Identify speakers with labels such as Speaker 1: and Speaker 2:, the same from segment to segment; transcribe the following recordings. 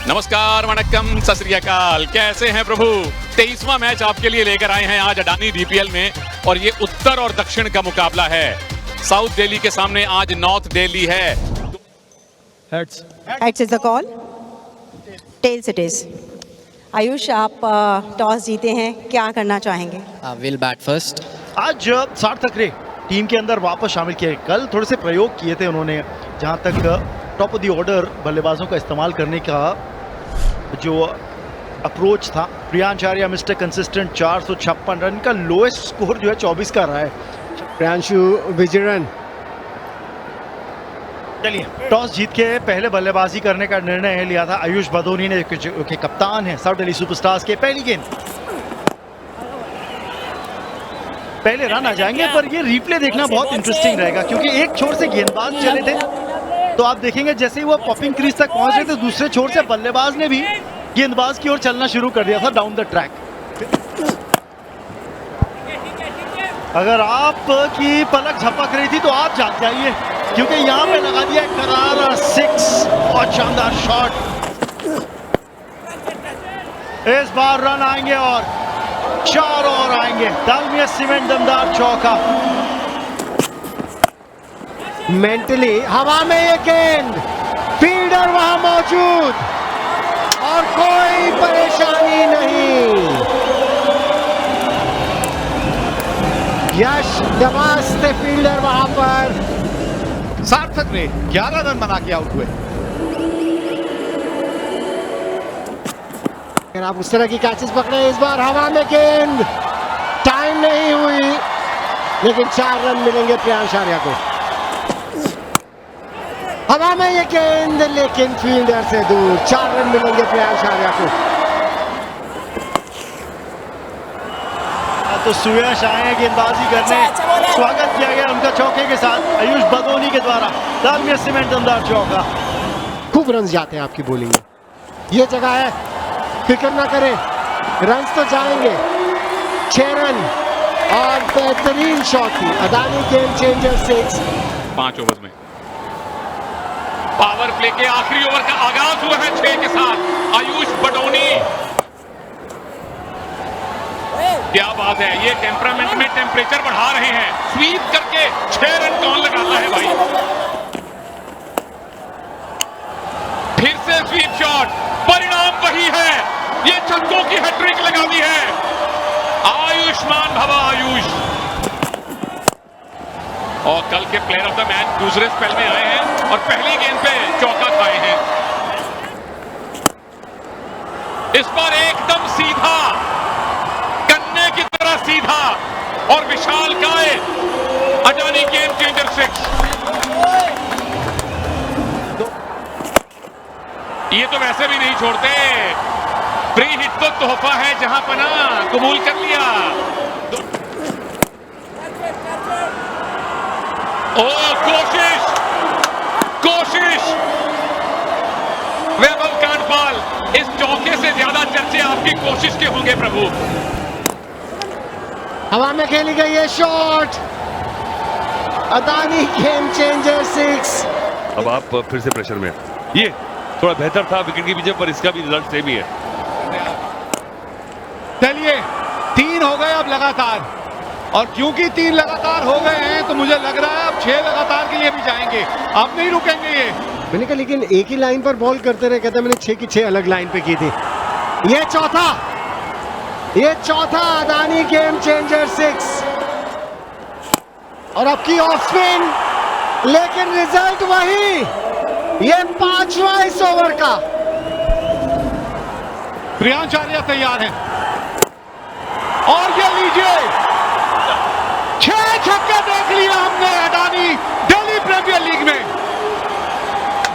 Speaker 1: नमस्कार, वणक्कम, सत श्री अकाल। कैसे हैं प्रभु? 23वां मैच आपके लिए लेकर आए हैं आज अडानी डीपीएल में, और ये उत्तर और दक्षिण का मुकाबला है। साउथ दिल्ली के सामने आज नॉर्थ दिल्ली है।
Speaker 2: Heads is the call, tails it is. Ayush, आप टॉस जीते हैं, क्या करना चाहेंगे?
Speaker 3: Will bat first.
Speaker 4: आज सार्थक रे टीम के अंदर वापस शामिल किए। कल थोड़े से प्रयोग किए थे उन्होंने, जहां तक टॉप ऑफ द ऑर्डर बल्लेबाजों का इस्तेमाल करने का जो अप्रोच था। प्रियांचार्य मिस्टर कंसिस्टेंट 456 रन का लोएस्ट स्कोर जो है 24 का रहा है।
Speaker 5: प्रियांशु विजयन,
Speaker 4: चलिए, टॉस जीत के पहले बल्लेबाजी करने का निर्णय लिया था आयुष बदोनी ने, जो कि कप्तान है साउथ दिल्ली सुपरस्टार्स के। पहली गेंद, पहले रन आ जाएंगे, पर ये रिप्ले देखना बहुत इंटरेस्टिंग रहेगा, क्योंकि एक छोर से गेंदबाज चले थे तो आप देखेंगे जैसे ही वो पॉपिंग क्रीज तक पहुंच रहे थे, दूसरे छोर से बल्लेबाज ने भी गेंदबाज की ओर चलना शुरू कर दिया था डाउन द ट्रैक। अगर आपकी पलक झपक रही थी तो आप जाग जाइए, क्योंकि यहाँ पे लगा दिया करारा 6 और शानदार शॉट। इस बार रन आएंगे और 4 और आएंगे। दालमिया सीमेंट दमदार चौका।
Speaker 5: मेंटली हवा में ये गेंद, फील्डर वहां मौजूद और कोई परेशानी नहीं। यश दबास्ते फील्डर वहां पर।
Speaker 6: सार्थक ने 11 रन बना के आउट हुए।
Speaker 5: अगर आप उस तरह की कैचेस पकड़े, इस बार हवा में गेंद, टाइम नहीं हुई, लेकिन 4 रन मिलेंगे प्रियांचार्य को। हवा में ये गेंद, लेकिन फील्डर से दूर। 4 रन मिलेंगे प्रियांचार्य को।
Speaker 4: तो सुयश आए गेंदबाजी करने, स्वागत किया गया उनका चौके के साथ आयुष बदोनी के द्वारा। दालमिया सीमेंट दमदार चौका।
Speaker 5: खूब रन जाते हैं आपकी बॉलिंग में। ये जगह है, फिक्र ना करें, रन्स तो जाएंगे। 6 रन और बेहतरीन शॉट थी। Adani game changer 6।
Speaker 1: 5 ओवर में पावर प्ले के आखिरी ओवर का आगाज हुआ है 6 के साथ। आयुष बडोनी, क्या बात है! ये टेम्परामेंट में टेम्परेचर बढ़ा रहे हैं। स्वीप करके 6 रन कौन लगाता है भाई? फिर से स्वीप शॉट, परिणाम वही है। ये छक्कों की हैट्रिक लगा दी है। आयुष्मान भवा आयुष। और कल के प्लेयर ऑफ द मैच दूसरे स्पेल में आए हैं और पहली गेंद पे चौका खाए हैं। इस बार एकदम सीधा, कन्ने की तरह सीधा और विशाल काय। Adani game changer 6। ये तो वैसे भी नहीं छोड़ते। फ्री हिट तो तोहफा है, जहां पना कबूल कर लिया। ओ कोशिश, कोशिश, वैभव कांडपाल। इस चौके से ज्यादा चर्चे आपकी कोशिश के होंगे प्रभु।
Speaker 5: हवा में खेली गई है शॉट। Adani game changer 6।
Speaker 7: अब आप फिर से प्रेशर में। ये थोड़ा बेहतर था विकेट के पीछे, पर इसका भी रिजल्ट सेम ही है।
Speaker 6: चलिए, 3 हो गए अब लगातार, और क्योंकि 3 लगातार हो गए हैं तो मुझे लग रहा है अब 6 लगातार के लिए भी जाएंगे। अब नहीं रुकेंगे ये।
Speaker 5: मैंने कहा लेकिन एक ही लाइन पर बॉल करते रहे, कहते मैंने 6 की 6 अलग लाइन पे की थी। ये चौथा अडानी गेम चेंजर 6। और अब की ऑफ स्पिन, लेकिन रिजल्ट वही। ये 5वां इस ओवर का।
Speaker 6: प्रियांचार्य तैयार है, और ये लीजिए 6 छक्के देख लिया हमने अडानी दिल्ली प्रीमियर लीग में।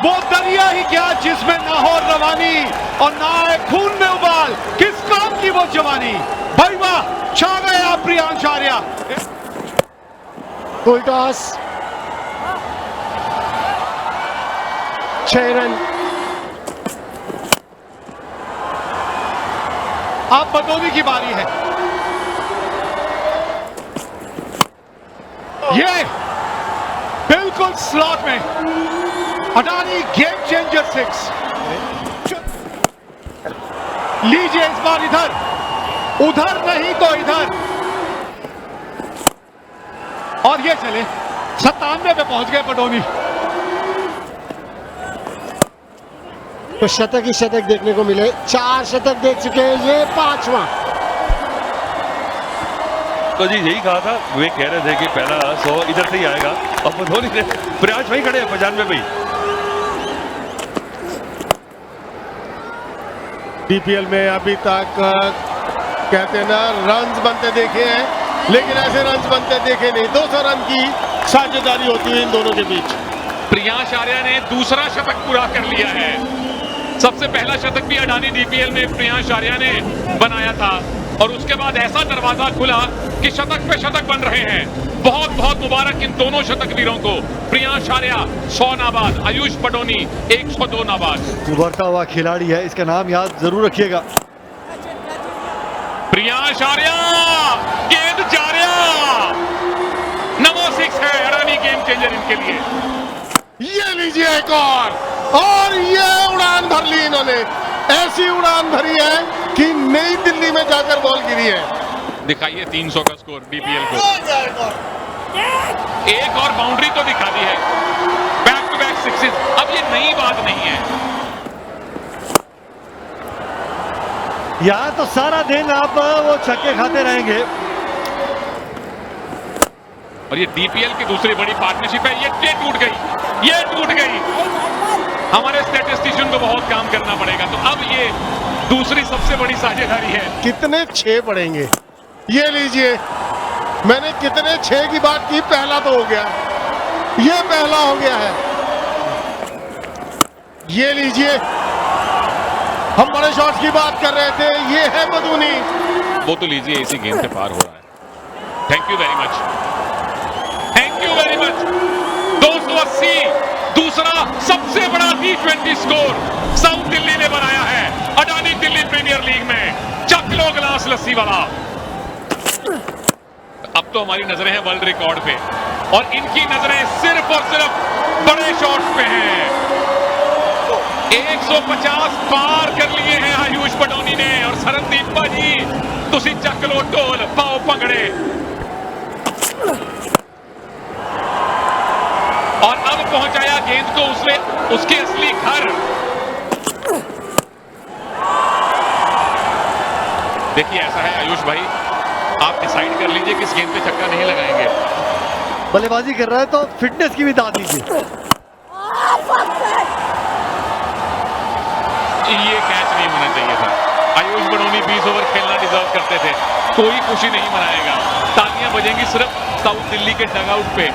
Speaker 6: वो दरिया ही क्या जिसमें ना हो रवानी और ना आए खून में उबाल। किस काम की वो जवानी। भाई वाह, छा गए आप प्रियांचार्य।
Speaker 5: Full toss, 6 run.
Speaker 6: आप बदोनी की बारी है। ये बिल्कुल स्लॉट में अडानी गेम चेंजर 6। लीजिए इस बार इधर, उधर नहीं तो इधर, और ये चले 97 पे पहुंच गए पटोनी।
Speaker 5: तो शतक ही शतक देखने को मिले, 4 शतक देख चुके हैं, ये 5वां।
Speaker 7: तो जी यही कहा था, वे कह रहे थे कि पहला 100 इधर से ही आएगा, और धोनी ने प्रयास वही खड़े हैं 95 में ही।
Speaker 3: डीपीएल में अभी तक कहते हैं ना रन्स बनते देखे हैं, लेकिन ऐसे रन्स बनते देखे नहीं। 200 रन की साझेदारी होती है इन दोनों के बीच।
Speaker 1: प्रियांश आर्या ने दूसरा शतक पूरा कर लिया है। सबसे पहला शतक भी अडानी डीपीएल में प्रियांश आर्या ने बनाया था, और उसके बाद ऐसा दरवाजा खुला कि शतक पे शतक बन रहे हैं। बहुत बहुत मुबारक इन दोनों शतक वीरों को। प्रियांश आर्या 100 नाबाद, आयुष पटोनी 102 नाबाद।
Speaker 4: उभरता हुआ खिलाड़ी है, इसका नाम याद जरूर रखिएगा।
Speaker 1: प्रियांश आर्या, गेंद जा रहा, नंबर 6 है अडानी गेम चेंजर इनके लिए।
Speaker 3: ये लीजिए एक और ये उड़ान भर ली इन्होंने। ऐसी उड़ान भरी है कि नई दिल्ली में जाकर बॉल गिरी है।
Speaker 1: दिखाइए 300 का स्कोर डीपीएल को। एक और बाउंड्री तो दिखा दी है, बैक टू बैक सिक्सेस। अब ये नई बात नहीं है,
Speaker 4: यहाँ तो सारा दिन आप वो छक्के खाते रहेंगे।
Speaker 1: और ये डीपीएल की दूसरी बड़ी पार्टनरशिप है। ये टूट गई, ये टूट गई। हमारे स्टैटिस्टिशियन को बहुत काम करना पड़ेगा। तो अब ये दूसरी सबसे बड़ी साझेदारी है।
Speaker 3: कितने 6 पड़ेंगे, ये लीजिए। मैंने कितने 6 की बात की, पहला तो हो गया, ये पहला हो गया है। ये लीजिए, हम बड़े शॉट्स की बात कर रहे थे, ये है बदूनी।
Speaker 1: वो तो लीजिए, इसी गेंद से पार हो रहा है। Thank you very much, thank you very much. 280 दूसरा सबसे बड़ा T20 स्कोर साउथ दिल्ली ने बनाया है अडानी दिल्ली प्रीमियर लीग में। चक लो गिलास लस्सी वाला। अब तो हमारी नजरें हैं वर्ल्ड रिकॉर्ड पे, और इनकी नजरें सिर्फ और सिर्फ बड़े शॉट्स पे हैं। 150 पार कर लिए हैं आयुष पटोनी ने। और सरनदीप जी, तुसी चक लो ढोल, पाओ भंगड़े। और अब पहुंचाया गेंद को उसके असली घर। देखिए ऐसा है आयुष भाई, आप डिसाइड कर लीजिए किस गेंद पे छक्का नहीं लगाएंगे।
Speaker 4: बल्लेबाजी कर रहा है तो फिटनेस की भी दाद दीजिए।
Speaker 1: ये कैच नहीं होना चाहिए था। आयुष पटोनी 20 ओवर खेलना डिजर्व करते थे। कोई खुशी नहीं मनाएगा, तालियां बजेंगी सिर्फ साउथ दिल्ली के डगआउट पे।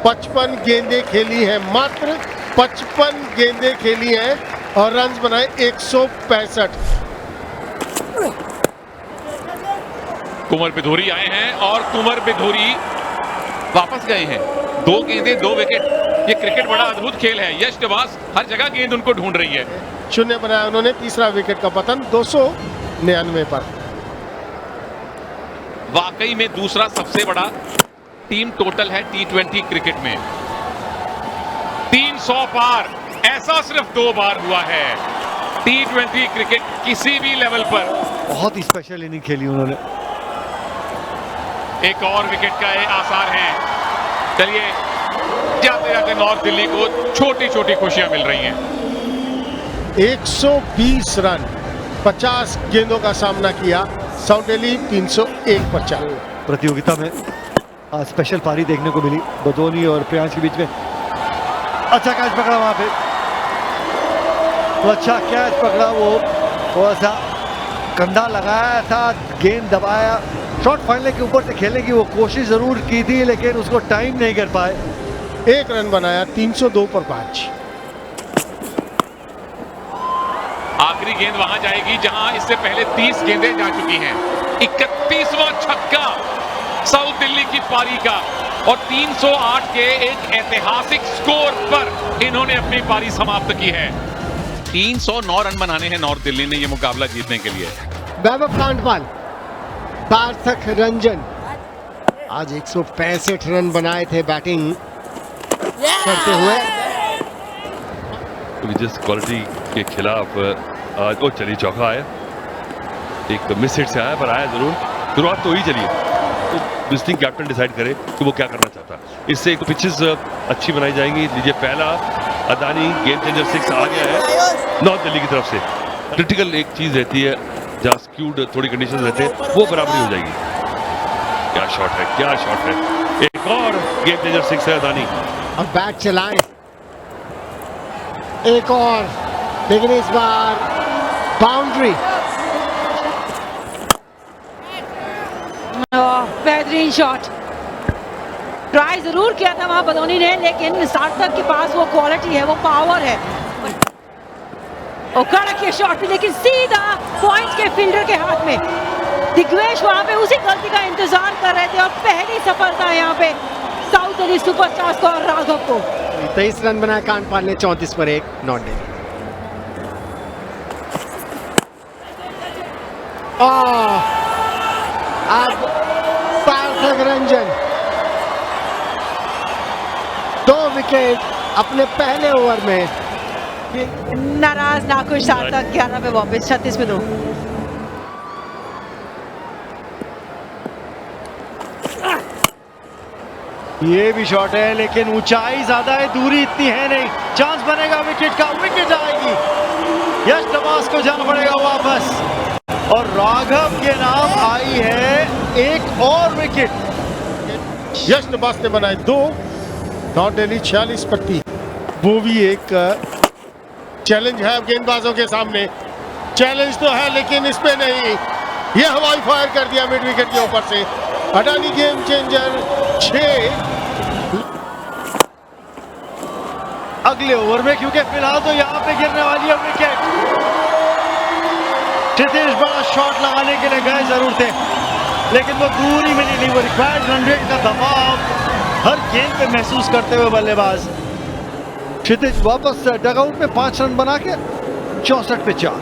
Speaker 3: 55 गेंदें खेली है, मात्र 55 गेंदें खेली है, और रन बनाए 165।
Speaker 1: कुंवर बिधूरी आए हैं, और कुंवर बिधूरी वापस गए हैं। 2 गेंदें 2 विकेट। ये क्रिकेट बड़ा अद्भुत खेल है। यश निवास हर जगह गेंद उनको ढूंढ रही है।
Speaker 3: 0 बनाया उन्होंने, तीसरा विकेट का पतन 299 पर।
Speaker 1: वाकई में दूसरा सबसे बड़ा टीम टोटल है T20 क्रिकेट में। 300 पार ऐसा सिर्फ 2 बार हुआ है T20 क्रिकेट किसी भी लेवल पर।
Speaker 4: बहुत ही स्पेशल इनिंग खेली उन्होंने।
Speaker 1: एक और विकेट का ये आसार है। चलिए, जाते जाते नॉर्थ दिल्ली को छोटी छोटी खुशियां मिल रही हैं।
Speaker 3: 120 रन 50 गेंदों का सामना किया साउथ दिल्ली, 301 पर चल।
Speaker 4: प्रतियोगिता में स्पेशल पारी देखने को मिली बदोनी और प्रियांश के बीच में। अच्छा कैच पकड़ा वहां पे, तो अच्छा कैच पकड़ा। वो थोड़ा सा कंधा लगाया था, गेंद दबाया। शॉट फाइनल के ऊपर से खेलने की वो कोशिश जरूर की थी, लेकिन उसको टाइम नहीं कर पाए।
Speaker 3: 1 रन बनाया, 302 पर 5।
Speaker 1: आखिरी गेंद वहां जाएगी जहां इससे पहले 30 गेंदें जा चुकी हैं। 31वां छक्का साउथ दिल्ली की पारी का, और 308 के एक ऐतिहासिक स्कोर पर इन्होंने अपनी पारी समाप्त की है। 309 रन बनाने हैं नॉर्थ दिल्ली ने ये मुकाबला जीतने के लिए।
Speaker 5: वैभव कांडपाल, सार्थक रंजन आज 165 रन बनाए थे बैटिंग करते हुए।
Speaker 7: जिस क्वालिटी के खिलाफ आज वो चली चौका आया, एक मिस हिट से आया पर आया जरूर। शुरुआत तो ही चली तो विजिटिंग कैप्टन डिसाइड करे कि वो क्या करना चाहता। इससे एक तो पिचेस अच्छी बनाई जाएंगी। लीजिए पहला अदानी गेम चेंजर 6 आ गया है नॉर्थ दिल्ली की तरफ से। क्रिटिकल एक चीज रहती है जहाँ स्क्यूड थोड़ी कंडीशन रहते हैं, वो बराबरी हो जाएगी। क्या शॉट है, क्या शॉट है। एक और गेम चेंजर 6 है अदानी।
Speaker 5: और बैट चलाएं, एक और, लेकिन इस बार बाउंड्री।
Speaker 2: बेहतरीन शॉट, ट्राई जरूर किया था वहां बदौनी ने, लेकिन सार्थक के पास वो क्वालिटी है, वो पावर है। और कड़क ये शॉट भी, लेकिन सीधा पॉइंट के फील्डर के हाथ में। दिग्वेश वहां पे उसी गलती का इंतजार कर रहे थे और पहली सफलता यहाँ पे साउथ दिल्ली सुपरस्टार्स को और राघव को।
Speaker 5: 23 रन बनाए कांडपाल ने, 34 पर 1 नॉट दिल्ली। अब पार्थक रंजन 2 विकेट अपने पहले ओवर में।
Speaker 2: नाराज नाखुश सार्थक 11 पे वापस, 36 पे 2।
Speaker 4: ये भी शॉट है लेकिन ऊंचाई ज्यादा है, दूरी इतनी है नहीं। चांस बनेगा विकेट का, विकेट आएगी। यश नवाज को जाना पड़ेगा वापस और राघव के नाम आई है एक और विकेट।
Speaker 3: यश नवाज ने बनाए 2, नॉर्थ दिल्ली 46 पर 3। वो भी एक चैलेंज है गेंदबाजों के सामने। चैलेंज तो है लेकिन इस पे नहीं, ये हवाई फायर कर दिया मिड विकेट के ऊपर से। Adani game changer 6।
Speaker 4: अगले ओवर में, क्योंकि फिलहाल तो यहाँ पे गिरने वाली है विकेट। क्षितिज बड़ा शॉट लगाने के लिए गए जरूर थे लेकिन वो दूरी मिली नहीं। वो रिक्वायर्ड रन रेट का दबाव हर गेंद पे महसूस करते हुए बल्लेबाज क्षितिज वापस डगआउट में 5 रन बना के 64 पे 4।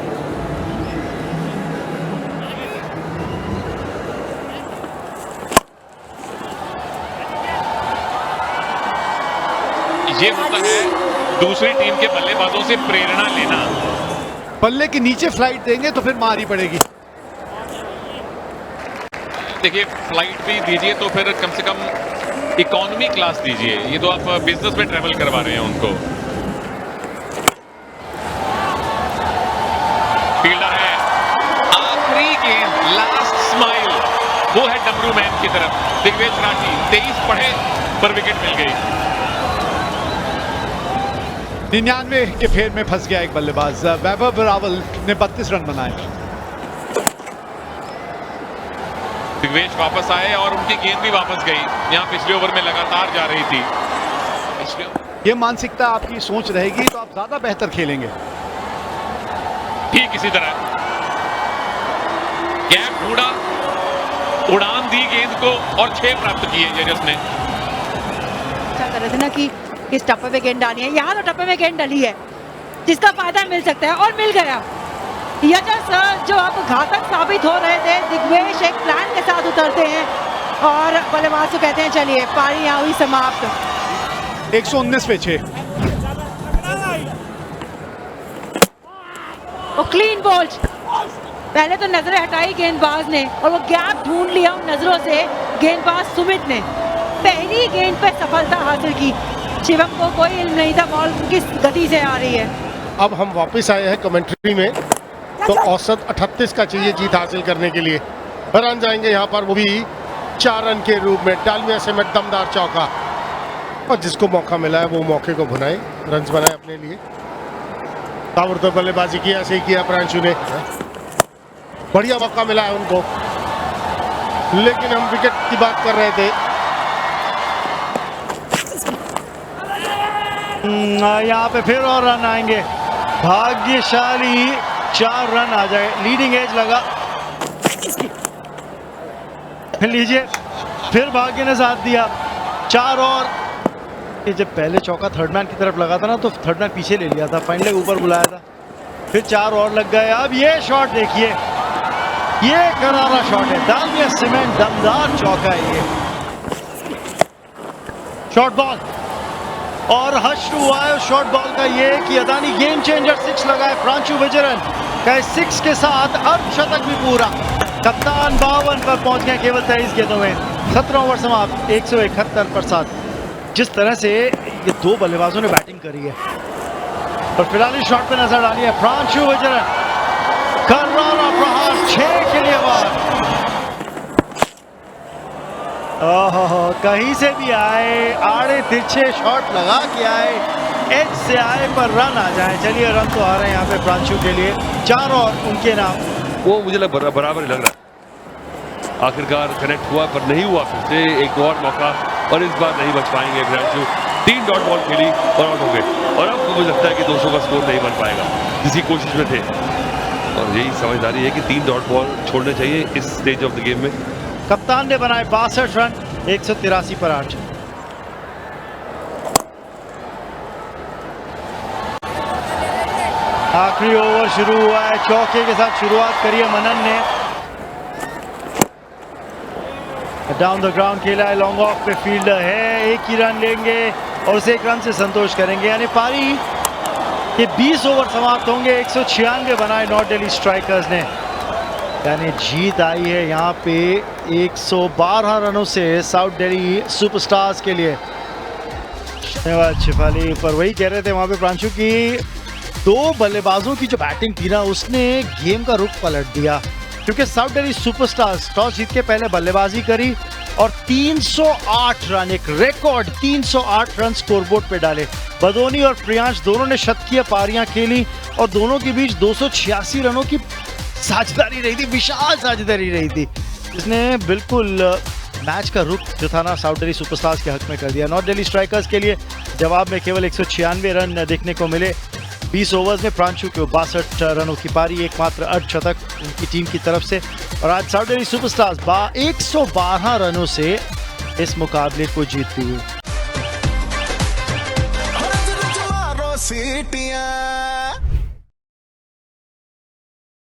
Speaker 1: ये होता है दूसरी टीम के बल्लेबाजों से प्रेरणा लेना।
Speaker 6: बल्ले के नीचे फ्लाइट देंगे तो फिर मारी पड़ेगी।
Speaker 1: देखिए फ्लाइट भी दीजिए तो फिर कम से कम इकोनॉमी क्लास दीजिए। ये तो आप बिजनेस में ट्रेवल करवा रहे हैं उनको। फील्डर है, आखिरी गेंद, लास्ट स्माइल, वो है डमरू मैन की तरफ। दिग्वेश राठी 23 पढ़े पर विकेट मिल गई।
Speaker 6: 99 के फेर में फंस गया एक बल्लेबाज। वैभव रावल ने 32 रन बनाए।
Speaker 1: दिग्वेश वापस आए और उनकी गेंद भी वापस गई। यहाँ पिछले ओवर में लगातार जा रही थी।
Speaker 6: ये मानसिकता आपकी सोच रहेगी तो आप ज्यादा बेहतर खेलेंगे।
Speaker 1: ठीक इसी तरह गैप ढूंढा, उड़ान दी गेंद को और 6 प्राप्त किए जजस ने।
Speaker 2: अच्छा कर रहे थे ना कि इस टप्पे में गेंद डाली है, यहाँ तो टप्पे में गेंद डली है जिसका फायदा मिल सकता है और मिल गया। यजस जो अब घातक साबित हो रहे थे, दिग्वेश एक प्लान के साथ उतरते हैं और बल्लेबाज को कहते हैं चलिए पारी यहाँ हुई समाप्त।
Speaker 6: 119 पे 6।
Speaker 2: वो क्लीन बोल्ड, पहले तो नजरें हटाई गेंदबाज ने और वो गैप ढूंढ लिया उन नजरों से गेंदबाज सुमित ने। पहली गेंद पे सफलता हासिल की। शिवम को कोई इल्म नहीं था बॉल किस गति से आ रही है।
Speaker 3: अब हम वापस आए हैं कमेंट्री में, तो औसत 38 का चाहिए जीत हासिल करने के लिए। रन जाएंगे यहाँ पर, वो भी 4 रन के रूप में। डालमिया से में दमदार चौका, और जिसको मौका मिला है वो मौके को भुनाए, रन बनाए अपने लिए। ताबड़तोड़ बल्लेबाजी की, ऐसे ही किया प्रांशु ने। बढ़िया मौका मिला है उनको, लेकिन हम विकेट की बात कर रहे थे।
Speaker 4: यहाँ पे फिर और रन आएंगे। भाग्यशाली 4 रन आ जाए। लीडिंग एज लगा, लीजिए फिर भाग्य ने साथ दिया। 4 और। ये जब पहले चौका थर्ड मैन की तरफ लगा था ना, तो थर्ड मैन पीछे ले लिया था, फाइनली ऊपर बुलाया था, फिर 4 और लग गए। अब ये शॉट देखिए, ये करारा शॉट है। डालमिया सीमेंट दमदार चौका है ये। शॉर्ट बॉल और हश्र हुआ है शॉर्ट बॉल का ये कि अदानी गेम चेंजर 6 लगाए प्रांशु विजयन का 6 के साथ अर्धशतक भी पूरा। कप्तान 52 पर पहुंच गए केवल 23 गेंदों में। 17 ओवर समाप्त 171 पर 7। जिस तरह से ये दो बल्लेबाजों ने बैटिंग करी है और फिलहाल इस शॉट पे नजर डाली है प्रांशु विजयन। करारा प्रहार 6 के लिए बाहर। ओहो, कहीं से भी आए, आड़े तिरछे शॉट लगा के आए, एज से आए पर रन आ जाए। चलिए रन तो आ रहे हैं यहाँ पे प्रांशु के लिए 4 और उनके नाम।
Speaker 7: वो मुझे बराबर ही लग रहा है। आखिरकार कनेक्ट हुआ पर नहीं हुआ। फिर से एक और मौका और इस बार नहीं बच पाएंगे प्रांशु। 3 डॉट बॉल खेली और आउट हो गए और अब मुझे लगता है कि 200 का स्कोर नहीं बन पाएगा। इसी कोशिश में थे और यही समझदारी है कि 3 डॉट बॉल छोड़ने चाहिए इस स्टेज ऑफ द गेम में।
Speaker 4: कप्तान ने बनाए 62 रन 183 पर 8। आखिरी ओवर शुरू हुआ है, चौके के साथ शुरुआत करी है मनन ने। डाउन द ग्राउंड खेला है, लॉन्ग ऑफ पे फील्डर है, एक ही रन लेंगे और उसे 1 रन से संतोष करेंगे। यानी पारी के 20 ओवर समाप्त होंगे। 196 बनाए नॉर्थ दिल्ली स्ट्राइकर्स ने। यानी जीत आई है यहाँ पे 112 रनों से साउथ दिल्ली सुपरस्टार्स के लिए। धन्यवाद शिफाली। पर वही कह रहे थे वहाँ पे प्रांशु की दो बल्लेबाजों की जो बैटिंग थी ना उसने गेम का रुख पलट दिया, क्योंकि साउथ दिल्ली सुपरस्टार्स टॉस जीत के पहले बल्लेबाजी करी और 308 रन, एक रिकॉर्ड 308 रन स्कोरबोर्ड पे डाले। बदोनी और प्रियांश दोनों ने शतकीय पारियां खेली और दोनों के बीच 286 रनों की साझेदारी रही थी, विशाल साझेदारी रही थी, जिसने बिल्कुल मैच का रुख जो था ना साउथ दिल्ली सुपरस्टार्स के हक में कर दिया। नॉर्थ दिल्ली स्ट्राइकर्स के लिए जवाब में केवल 196 रन देखने को मिले 20 ओवर्स में। प्रांशु को 62 रनों की पारी, एकमात्र अर्धशतक उनकी टीम की तरफ से। और आज साउथ दिल्ली सुपरस्टार्स 112 रनों से इस मुकाबले को जीतती हुई।